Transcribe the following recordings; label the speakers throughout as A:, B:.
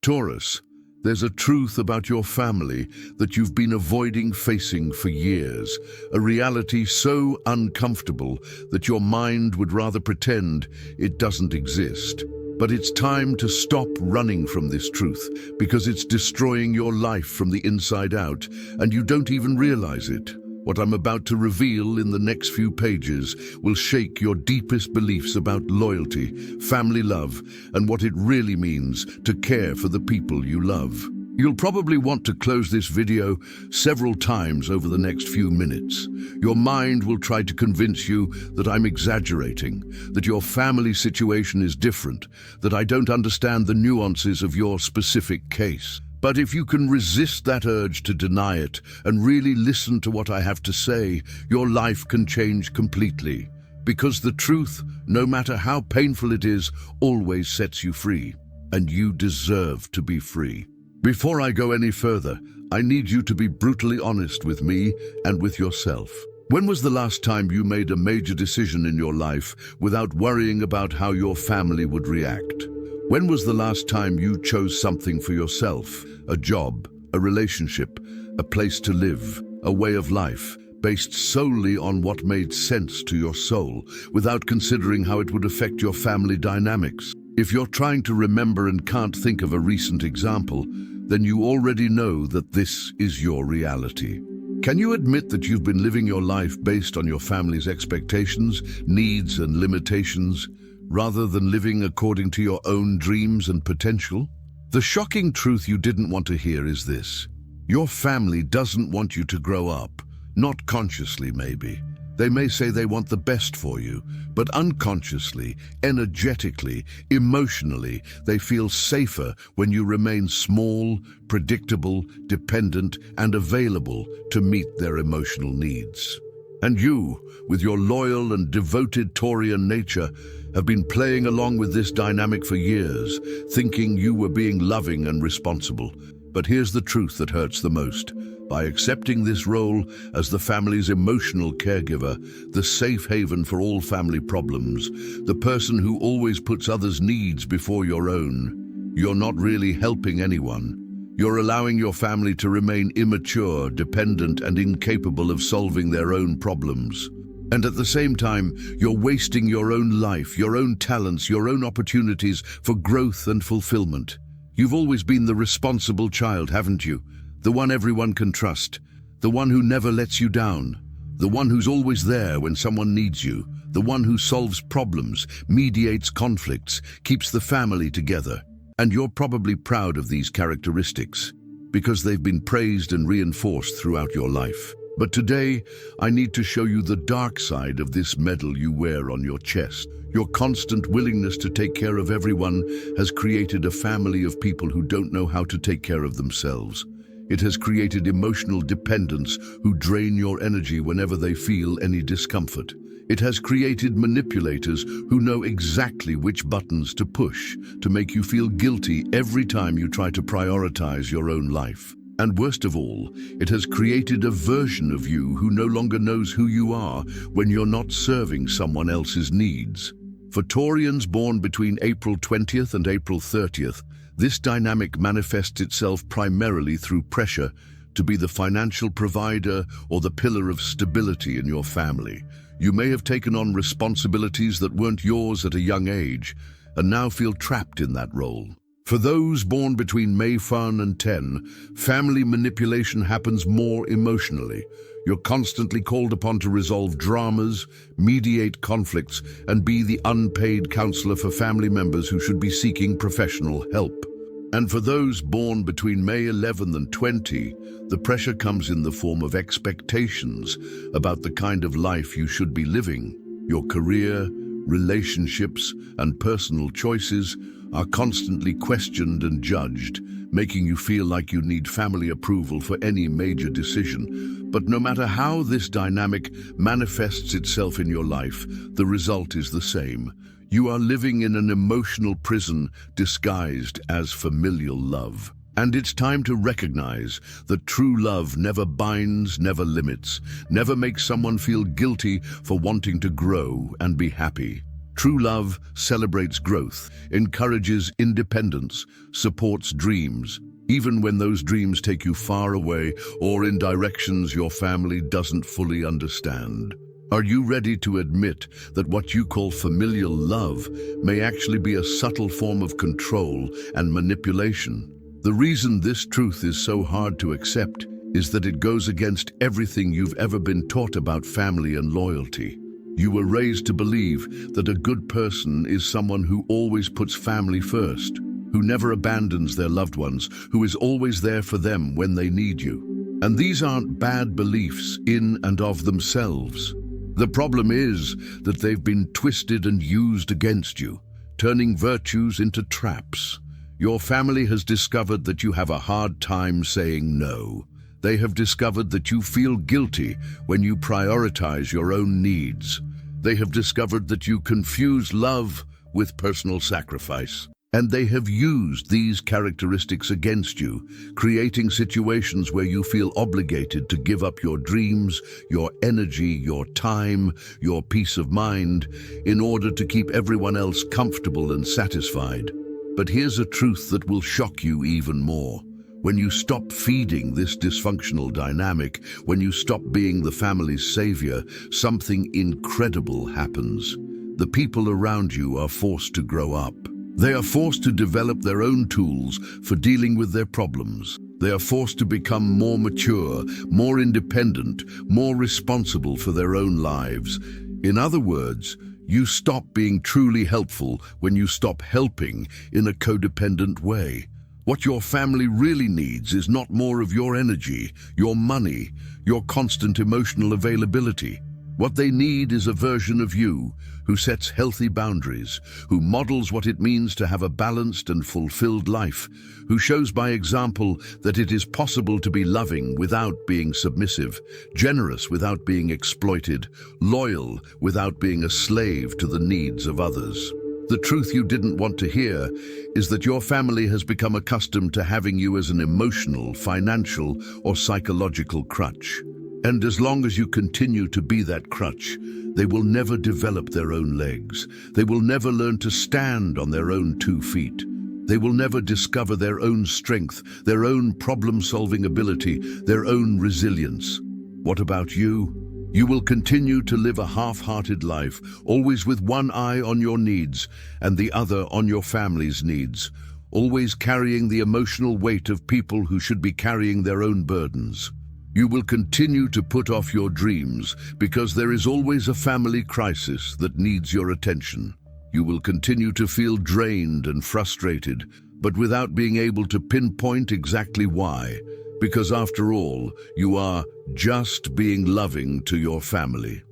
A: Taurus, there's a truth about your family that you've been avoiding facing for years, a reality so uncomfortable that your mind would rather pretend it doesn't exist. But it's time to stop running from this truth because it's destroying your life from the inside out, and you don't even realize it. What I'm about to reveal in the next few pages will shake your deepest beliefs about loyalty, family love, and what it really means to care for the people you love. You'll probably want to close this video several times over the next few minutes. Your mind will try to convince you that I'm exaggerating, that your family situation is different, that I don't understand the nuances of your specific case. But if you can resist that urge to deny it and really listen to what I have to say, your life can change completely. Because the truth, no matter how painful it is, always sets you free. And you deserve to be free. Before I go any further, I need you to be brutally honest with me and with yourself. When was the last time you made a major decision in your life without worrying about how your family would react? When was the last time you chose something for yourself, a job, a relationship, a place to live, a way of life, based solely on what made sense to your soul, without considering how it would affect your family dynamics? If you're trying to remember and can't think of a recent example, then you already know that this is your reality. Can you admit that you've been living your life based on your family's expectations, needs, and limitations, rather than living according to your own dreams and potential? The shocking truth you didn't want to hear is this: your family doesn't want you to grow up, not consciously maybe. They may say they want the best for you, but unconsciously, energetically, emotionally, they feel safer when you remain small, predictable, dependent, and available to meet their emotional needs. And you, with your loyal and devoted Taurian nature, have been playing along with this dynamic for years, thinking you were being loving and responsible. But here's the truth that hurts the most. By accepting this role as the family's emotional caregiver, the safe haven for all family problems, the person who always puts others' needs before your own, you're not really helping anyone. You're allowing your family to remain immature, dependent, and incapable of solving their own problems. And at the same time, you're wasting your own life, your own talents, your own opportunities for growth and fulfillment. You've always been the responsible child, haven't you? The one everyone can trust, the one who never lets you down, the one who's always there when someone needs you, the one who solves problems, mediates conflicts, keeps the family together. And you're probably proud of these characteristics because they've been praised and reinforced throughout your life. But today, I need to show you the dark side of this medal you wear on your chest. Your constant willingness to take care of everyone has created a family of people who don't know how to take care of themselves. It has created emotional dependence who drain your energy whenever they feel any discomfort. It has created manipulators who know exactly which buttons to push to make you feel guilty every time you try to prioritize your own life. And worst of all, it has created a version of you who no longer knows who you are when you're not serving someone else's needs. For Taurians born between April 20th and April 30th, this dynamic manifests itself primarily through pressure to be the financial provider or the pillar of stability in your family. You may have taken on responsibilities that weren't yours at a young age and now feel trapped in that role. For those born between May 1 and 10, family manipulation happens more emotionally. You're constantly called upon to resolve dramas, mediate conflicts, and be the unpaid counselor for family members who should be seeking professional help. And for those born between May 11 and 20, the pressure comes in the form of expectations about the kind of life you should be living. Your career, relationships, and personal choices are constantly questioned and judged, making you feel like you need family approval for any major decision. But no matter how this dynamic manifests itself in your life, the result is the same. You are living in an emotional prison disguised as familial love. And it's time to recognize that true love never binds, never limits, never makes someone feel guilty for wanting to grow and be happy. True love celebrates growth, encourages independence, supports dreams, even when those dreams take you far away or in directions your family doesn't fully understand. Are you ready to admit that what you call familial love may actually be a subtle form of control and manipulation? The reason this truth is so hard to accept is that it goes against everything you've ever been taught about family and loyalty. You were raised to believe that a good person is someone who always puts family first, who never abandons their loved ones, who is always there for them when they need you. And these aren't bad beliefs in and of themselves. The problem is that they've been twisted and used against you, turning virtues into traps. Your family has discovered that you have a hard time saying no. They have discovered that you feel guilty when you prioritize your own needs. They have discovered that you confuse love with personal sacrifice. And they have used these characteristics against you, creating situations where you feel obligated to give up your dreams, your energy, your time, your peace of mind, in order to keep everyone else comfortable and satisfied. But here's a truth that will shock you even more. When you stop feeding this dysfunctional dynamic, when you stop being the family's savior, something incredible happens. The people around you are forced to grow up. They are forced to develop their own tools for dealing with their problems. They are forced to become more mature, more independent, more responsible for their own lives. In other words, you stop being truly helpful when you stop helping in a codependent way. What your family really needs is not more of your energy, your money, your constant emotional availability. What they need is a version of you who sets healthy boundaries, who models what it means to have a balanced and fulfilled life, who shows by example that it is possible to be loving without being submissive, generous without being exploited, loyal without being a slave to the needs of others. The truth you didn't want to hear is that your family has become accustomed to having you as an emotional, financial, or psychological crutch. And as long as you continue to be that crutch, they will never develop their own legs. They will never learn to stand on their own 2 feet. They will never discover their own strength, their own problem-solving ability, their own resilience. What about you? You will continue to live a half-hearted life, always with one eye on your needs and the other on your family's needs, always carrying the emotional weight of people who should be carrying their own burdens. You will continue to put off your dreams because there is always a family crisis that needs your attention. You will continue to feel drained and frustrated, but without being able to pinpoint exactly why, because after all, you are just being loving to your family.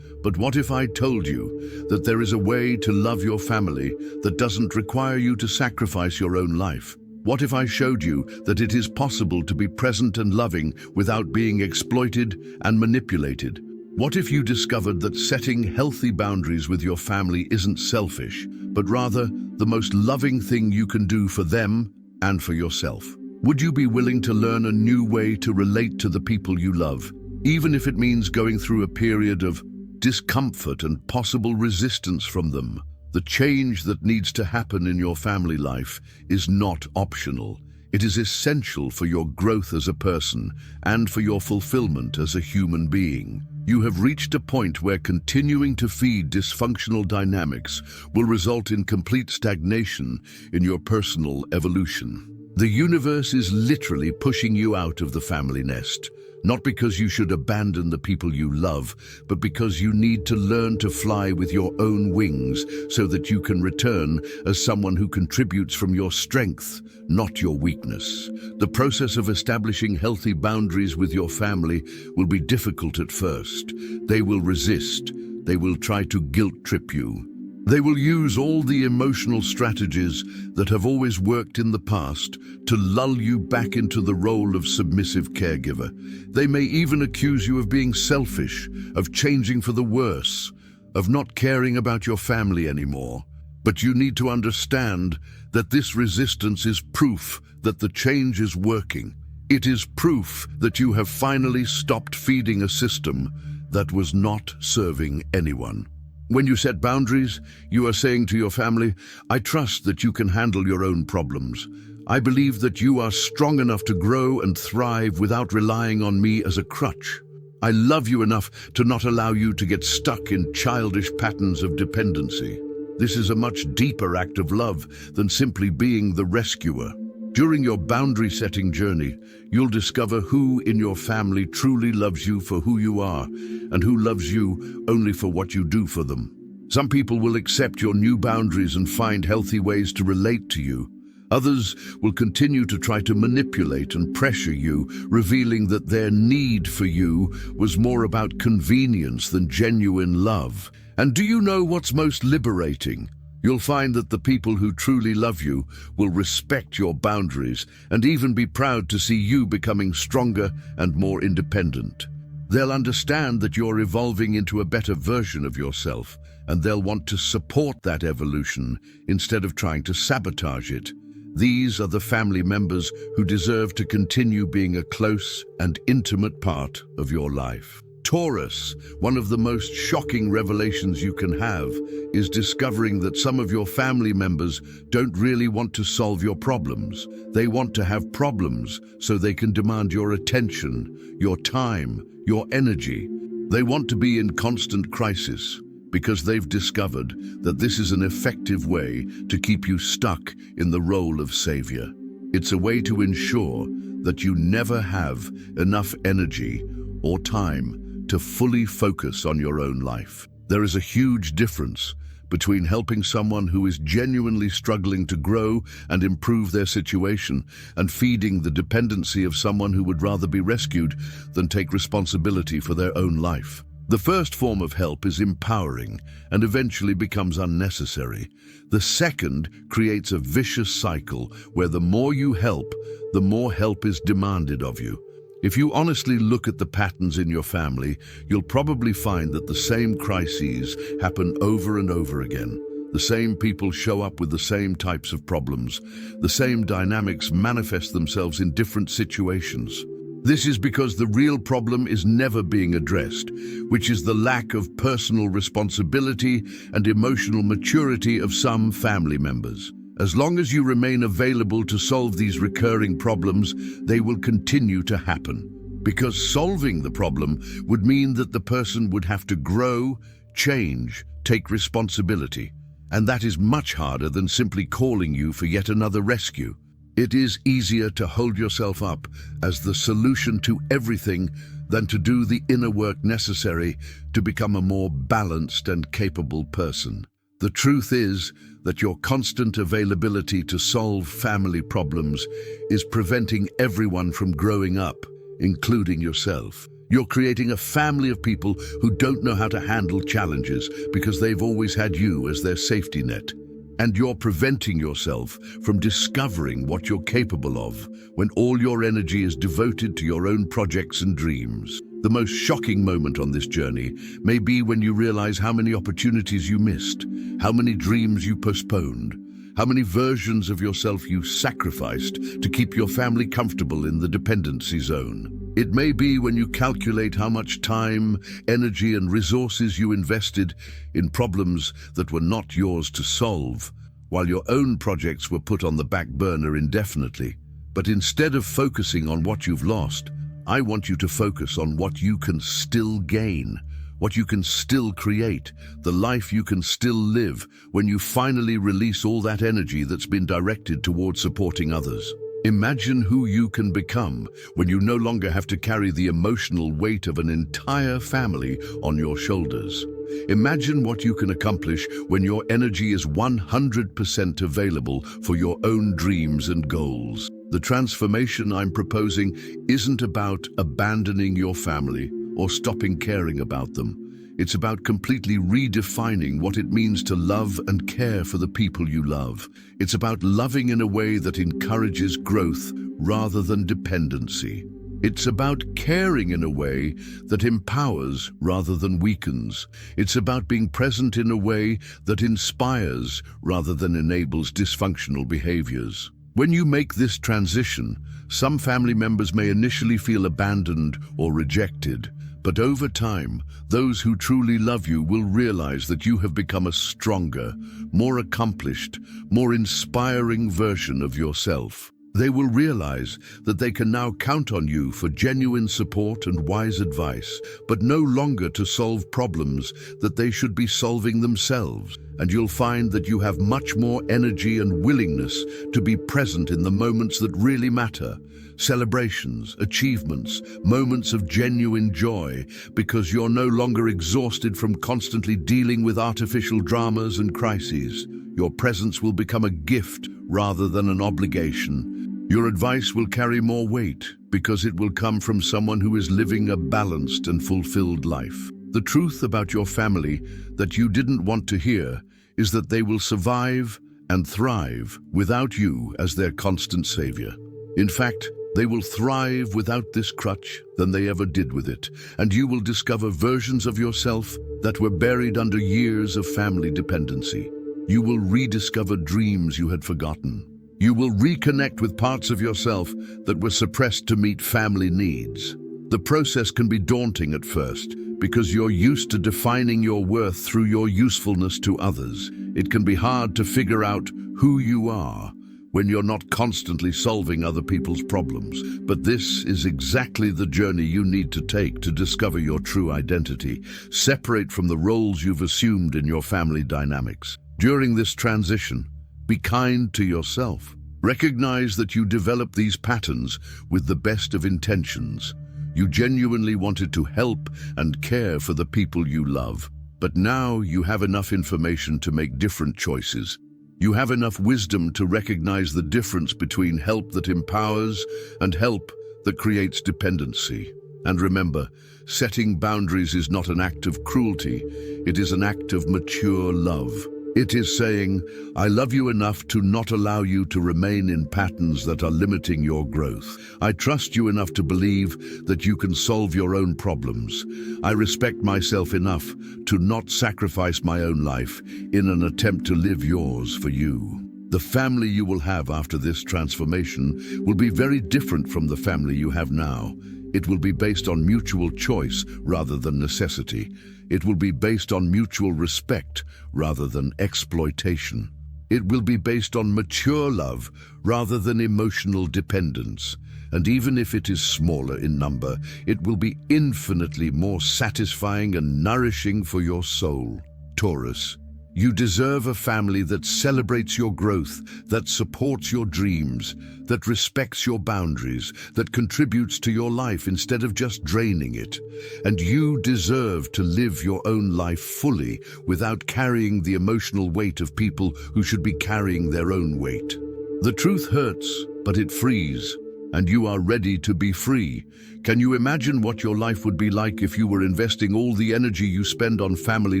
A: But what if I told you that there is a way to love your family that doesn't require you to sacrifice your own life? What if I showed you that it is possible to be present and loving without being exploited and manipulated? What if you discovered that setting healthy boundaries with your family isn't selfish, but rather the most loving thing you can do for them and for yourself? Would you be willing to learn a new way to relate to the people you love, even if it means going through a period of discomfort and possible resistance from them? The change that needs to happen in your family life is not optional. It is essential for your growth as a person and for your fulfillment as a human being. You have reached a point where continuing to feed dysfunctional dynamics will result in complete stagnation in your personal evolution. The universe is literally pushing you out of the family nest. Not because you should abandon the people you love, but because you need to learn to fly with your own wings so that you can return as someone who contributes from your strength, not your weakness. The process of establishing healthy boundaries with your family will be difficult at first. They will resist. They will try to guilt trip you. They will use all the emotional strategies that have always worked in the past to lull you back into the role of submissive caregiver. They may even accuse you of being selfish, of changing for the worse, of not caring about your family anymore. But you need to understand that this resistance is proof that the change is working. It is proof that you have finally stopped feeding a system that was not serving anyone. When you set boundaries, you are saying to your family, I trust that you can handle your own problems. I believe that you are strong enough to grow and thrive without relying on me as a crutch. I love you enough to not allow you to get stuck in childish patterns of dependency. This is a much deeper act of love than simply being the rescuer. During your boundary-setting journey, you'll discover who in your family truly loves you for who you are and who loves you only for what you do for them. Some people will accept your new boundaries and find healthy ways to relate to you. Others will continue to try to manipulate and pressure you, revealing that their need for you was more about convenience than genuine love. And do you know what's most liberating? You'll find that the people who truly love you will respect your boundaries and even be proud to see you becoming stronger and more independent. They'll understand that you're evolving into a better version of yourself, and they'll want to support that evolution instead of trying to sabotage it. These are the family members who deserve to continue being a close and intimate part of your life. Taurus, one of the most shocking revelations you can have is discovering that some of your family members don't really want to solve your problems. They want to have problems so they can demand your attention, your time, your energy. They want to be in constant crisis because they've discovered that this is an effective way to keep you stuck in the role of savior. It's a way to ensure that you never have enough energy or time to fully focus on your own life. There is a huge difference between helping someone who is genuinely struggling to grow and improve their situation and feeding the dependency of someone who would rather be rescued than take responsibility for their own life. The first form of help is empowering and eventually becomes unnecessary. The second creates a vicious cycle where the more you help, the more help is demanded of you. If you honestly look at the patterns in your family, you'll probably find that the same crises happen over and over again. The same people show up with the same types of problems. The same dynamics manifest themselves in different situations. This is because the real problem is never being addressed, which is the lack of personal responsibility and emotional maturity of some family members. As long as you remain available to solve these recurring problems, they will continue to happen. Because solving the problem would mean that the person would have to grow, change, take responsibility. And that is much harder than simply calling you for yet another rescue. It is easier to hold yourself up as the solution to everything than to do the inner work necessary to become a more balanced and capable person. The truth is that your constant availability to solve family problems is preventing everyone from growing up, including yourself. You're creating a family of people who don't know how to handle challenges because they've always had you as their safety net. And you're preventing yourself from discovering what you're capable of when all your energy is devoted to your own projects and dreams. The most shocking moment on this journey may be when you realize how many opportunities you missed, how many dreams you postponed, how many versions of yourself you sacrificed to keep your family comfortable in the dependency zone. It may be when you calculate how much time, energy, and resources you invested in problems that were not yours to solve, while your own projects were put on the back burner indefinitely. But instead of focusing on what you've lost, I want you to focus on what you can still gain, what you can still create, the life you can still live when you finally release all that energy that's been directed towards supporting others. Imagine who you can become when you no longer have to carry the emotional weight of an entire family on your shoulders. Imagine what you can accomplish when your energy is 100% available for your own dreams and goals. The transformation I'm proposing isn't about abandoning your family or stopping caring about them. It's about completely redefining what it means to love and care for the people you love. It's about loving in a way that encourages growth rather than dependency. It's about caring in a way that empowers rather than weakens. It's about being present in a way that inspires rather than enables dysfunctional behaviors. When you make this transition, some family members may initially feel abandoned or rejected, But over time, those who truly love you will realize that you have become a stronger, more accomplished, more inspiring version of yourself. They will realize that they can now count on you for genuine support and wise advice, but no longer to solve problems that they should be solving themselves. And you'll find that you have much more energy and willingness to be present in the moments that really matter. Celebrations, achievements, moments of genuine joy, because you're no longer exhausted from constantly dealing with artificial dramas and crises. Your presence will become a gift rather than an obligation. Your advice will carry more weight because it will come from someone who is living a balanced and fulfilled life. The truth about your family that you didn't want to hear is that they will survive and thrive without you as their constant savior. In fact, they will thrive without this crutch than they ever did with it, and you will discover versions of yourself that were buried under years of family dependency. You will rediscover dreams you had forgotten. You will reconnect with parts of yourself that were suppressed to meet family needs. The process can be daunting at first because you're used to defining your worth through your usefulness to others. It can be hard to figure out who you are when you're not constantly solving other people's problems. But this is exactly the journey you need to take to discover your true identity, separate from the roles you've assumed in your family dynamics. During this transition, be kind to yourself. Recognize that you developed these patterns with the best of intentions. You genuinely wanted to help and care for the people you love. But now you have enough information to make different choices. You have enough wisdom to recognize the difference between help that empowers and help that creates dependency. And remember, setting boundaries is not an act of cruelty, it is an act of mature love. It is saying, I love you enough to not allow you to remain in patterns that are limiting your growth. I trust you enough to believe that you can solve your own problems. I respect myself enough to not sacrifice my own life in an attempt to live yours for you. The family you will have after this transformation will be very different from the family you have now. It will be based on mutual choice rather than necessity. It will be based on mutual respect rather than exploitation. It will be based on mature love rather than emotional dependence. And even if it is smaller in number, it will be infinitely more satisfying and nourishing for your soul. Taurus, you deserve a family that celebrates your growth, that supports your dreams, that respects your boundaries, that contributes to your life instead of just draining it. And you deserve to live your own life fully without carrying the emotional weight of people who should be carrying their own weight. The truth hurts, but it frees, and you are ready to be free. Can you imagine what your life would be like if you were investing all the energy you spend on family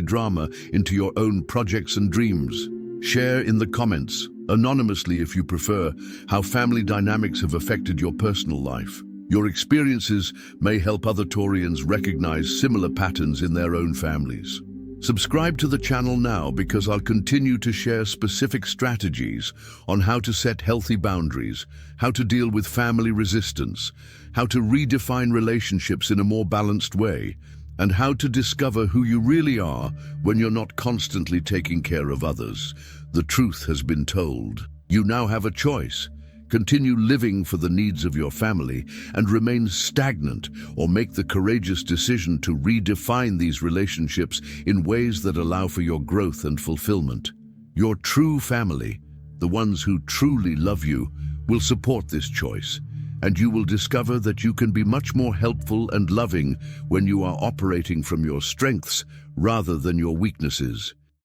A: drama into your own projects and dreams? Share in the comments, anonymously if you prefer, how family dynamics have affected your personal life. Your experiences may help other Taurians recognize similar patterns in their own families. Subscribe to the channel now because I'll continue to share specific strategies on how to set healthy boundaries, how to deal with family resistance, how to redefine relationships in a more balanced way, and how to discover who you really are when you're not constantly taking care of others. The truth has been told. You now have a choice. Continue living for the needs of your family and remain stagnant, or make the courageous decision to redefine these relationships in ways that allow for your growth and fulfillment. Your true family, the ones who truly love you, will support this choice, and you will discover that you can be much more helpful and loving when you are operating from your strengths rather than your weaknesses.